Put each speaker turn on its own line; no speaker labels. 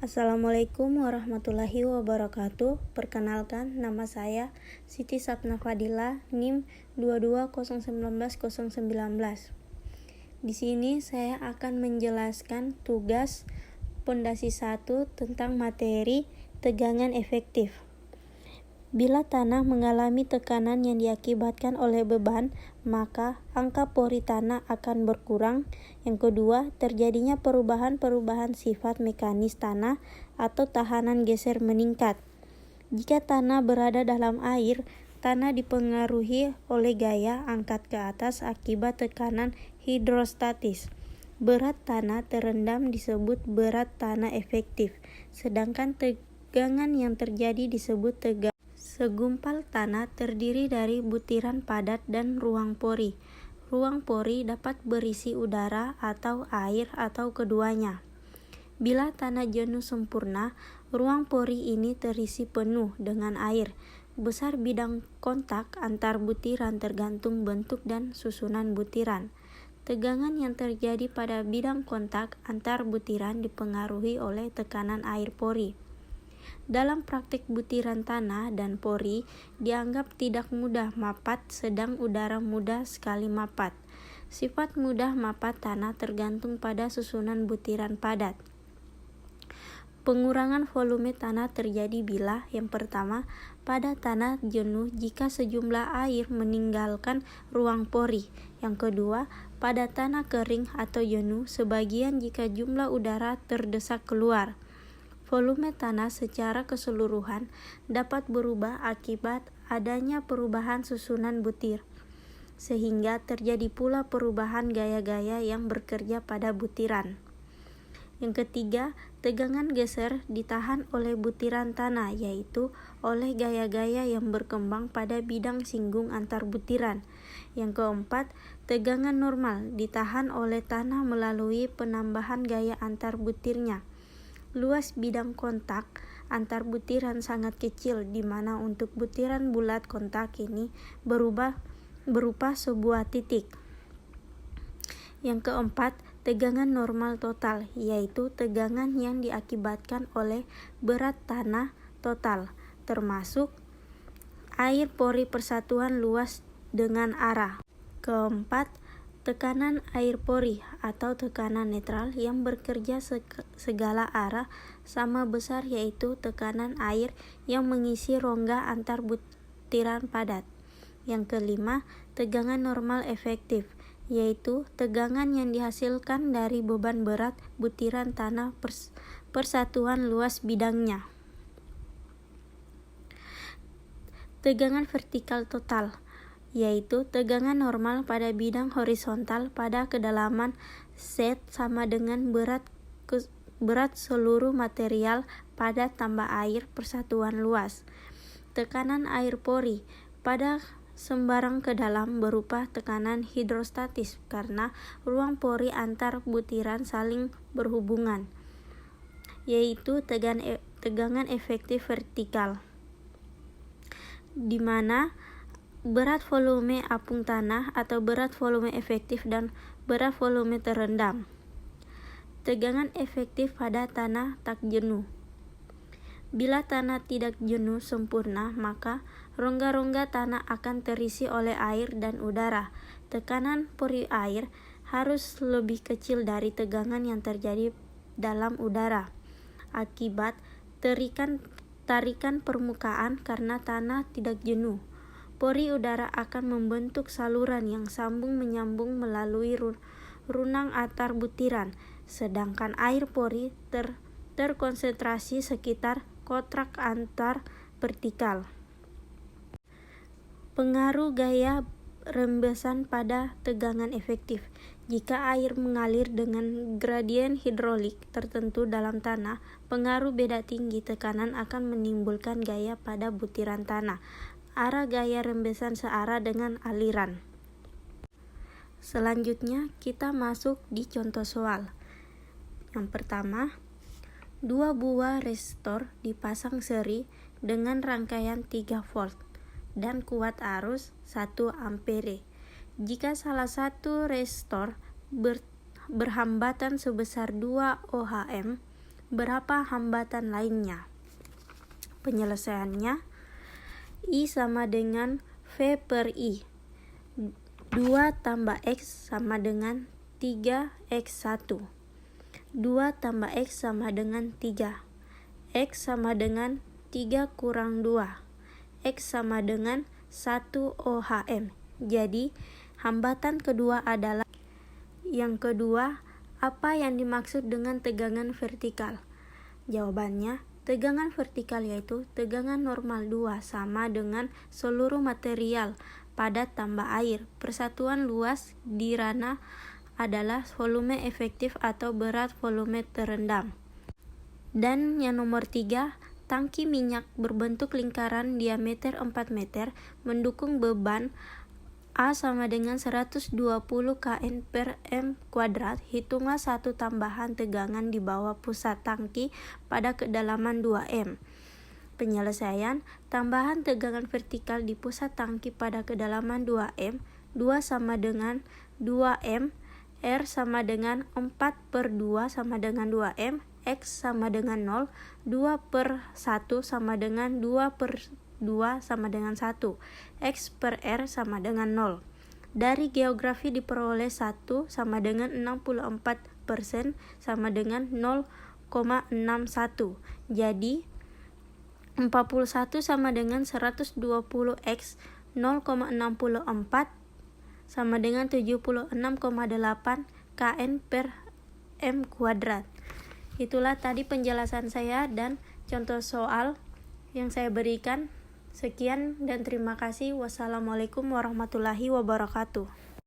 Assalamualaikum warahmatullahi wabarakatuh. Perkenalkan, nama saya Siti Sapna Fadila, NIM 22019019. Di sini saya akan menjelaskan tugas Pondasi 1 tentang materi tegangan efektif. Bila tanah mengalami tekanan yang diakibatkan oleh beban, maka angka pori tanah akan berkurang. Yang kedua, terjadinya perubahan-perubahan sifat mekanis tanah atau tahanan geser meningkat. Jika tanah berada dalam air, tanah dipengaruhi oleh gaya angkat ke atas akibat tekanan hidrostatis. Berat tanah terendam disebut berat tanah efektif, sedangkan tegangan yang terjadi disebut tegangan. Segumpal tanah terdiri dari butiran padat dan ruang pori. Ruang pori dapat berisi udara atau air atau keduanya. Bila tanah jenuh sempurna, ruang pori ini terisi penuh dengan air. Besar bidang kontak antar butiran tergantung bentuk dan susunan butiran. Tegangan yang terjadi pada bidang kontak antar butiran dipengaruhi oleh tekanan air pori. Dalam praktik butiran tanah dan pori dianggap tidak mudah mapat, sedang udara mudah sekali mapat. Sifat mudah mapat tanah tergantung pada susunan butiran padat. Pengurangan volume tanah terjadi bila yang pertama, pada tanah jenuh jika sejumlah air meninggalkan ruang pori. Yang kedua, pada tanah kering atau jenuh sebagian jika jumlah udara terdesak keluar. Volume tanah secara keseluruhan dapat berubah akibat adanya perubahan susunan butir, sehingga terjadi pula perubahan gaya-gaya yang bekerja pada butiran. Yang ketiga, tegangan geser ditahan oleh butiran tanah, yaitu oleh gaya-gaya yang berkembang pada bidang singgung antar butiran. Yang keempat, tegangan normal ditahan oleh tanah melalui penambahan gaya antar butirnya. Luas bidang kontak antar butiran sangat kecil, di mana untuk butiran bulat kontak ini berupa sebuah titik. Yang keempat, tegangan normal total, yaitu tegangan yang diakibatkan oleh berat tanah total, termasuk air pori persatuan luas dengan arah. Keempat, tekanan air pori atau tekanan netral yang bekerja segala arah sama besar, yaitu tekanan air yang mengisi rongga antar butiran padat. Yang kelima, tegangan normal efektif, yaitu tegangan yang dihasilkan dari beban berat butiran tanah persatuan luas bidangnya. Tegangan vertikal total, yaitu tegangan normal pada bidang horizontal pada kedalaman Z sama dengan berat seluruh material padat tambah air persatuan luas. Tekanan air pori pada sembarang ke dalam berupa tekanan hidrostatis karena ruang pori antar butiran saling berhubungan, yaitu tegangan efektif vertikal, di mana berat volume apung tanah atau berat volume efektif dan berat volume terendam. Tegangan efektif pada tanah tak jenuh. Bila tanah tidak jenuh sempurna, maka rongga-rongga tanah akan terisi oleh air dan udara. Tekanan pori air harus lebih kecil dari tegangan yang terjadi dalam udara akibat tarikan permukaan karena tanah tidak jenuh. Pori udara akan membentuk saluran yang sambung-menyambung melalui runang antar butiran, sedangkan air pori terkonsentrasi sekitar kotak antar vertikal. Pengaruh gaya rembesan pada tegangan efektif. Jika air mengalir dengan gradien hidrolik tertentu dalam tanah, pengaruh beda tinggi tekanan akan menimbulkan gaya pada butiran tanah. Arah gaya rembesan searah dengan aliran. Selanjutnya kita masuk di contoh soal. Yang pertama, 2 buah resistor dipasang seri dengan rangkaian 3 volt dan kuat arus 1 ampere. Jika salah satu resistor berhambatan sebesar 2 ohm, berapa hambatan lainnya? Penyelesaiannya, I sama dengan V per I. 2 tambah X sama dengan 3X1. 2 tambah X sama dengan 3. X sama dengan 3 kurang 2. X sama dengan 1 OHM. Jadi, hambatan kedua adalah yang kedua, apa yang dimaksud dengan tegangan vertikal? Jawabannya, tegangan vertikal yaitu tegangan normal 2 sama dengan seluruh material padat tambah air. Persatuan luas di ranah adalah volume efektif atau berat volume terendam. Dan yang nomor 3, tangki minyak berbentuk lingkaran diameter 4 meter mendukung beban A sama dengan 120 kN per M kuadrat. Hitunglah satu tambahan tegangan di bawah pusat tangki pada kedalaman 2 M. Penyelesaian, tambahan tegangan vertikal di pusat tangki pada kedalaman 2 M, 2 sama dengan 2 M, R sama dengan 4 per 2 sama dengan 2 M, X sama dengan 0, 2 per 1 sama dengan 2 per 2 sama dengan 1, X per R sama dengan 0. Dari geografi diperoleh 1 sama dengan 64% sama dengan 0,61. Jadi, 41 sama dengan 120 X 0,64 sama dengan 76,8 kN per M kuadrat. Itulah tadi penjelasan saya dan contoh soal yang saya berikan. Sekian dan terima kasih. Wassalamualaikum warahmatullahi wabarakatuh.